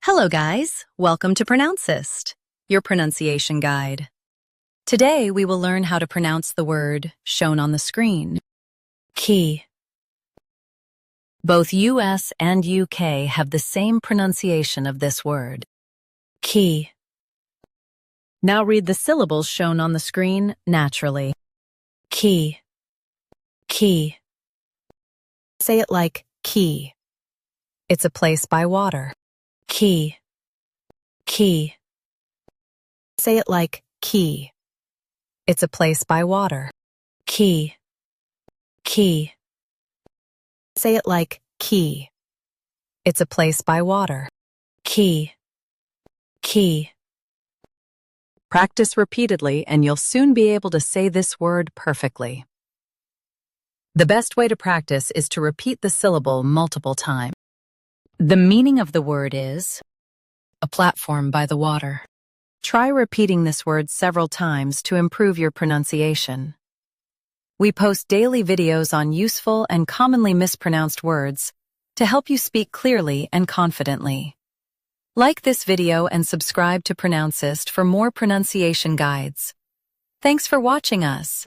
Hello guys, welcome to Pronouncist, your pronunciation guide. Today we will learn how to pronounce the word shown on the screen. Key. Both US and UK have the same pronunciation of this word. Key. Now read the syllables shown on the screen naturally. Key. Key. Say it like key. It's a place by water. Key. Key. Say it like key. It's a place by water. Key. Key. Say it like key. It's a place by water. Key. Key. Practice repeatedly and you'll soon be able to say this word perfectly. The best way to practice is to repeat the syllable multiple times. The meaning of the word is a platform by the water. Try repeating this word several times to improve your pronunciation. We post daily videos on useful and commonly mispronounced words to help you speak clearly and confidently. Like this video and subscribe to Pronouncist for more pronunciation guides. Thanks for watching us.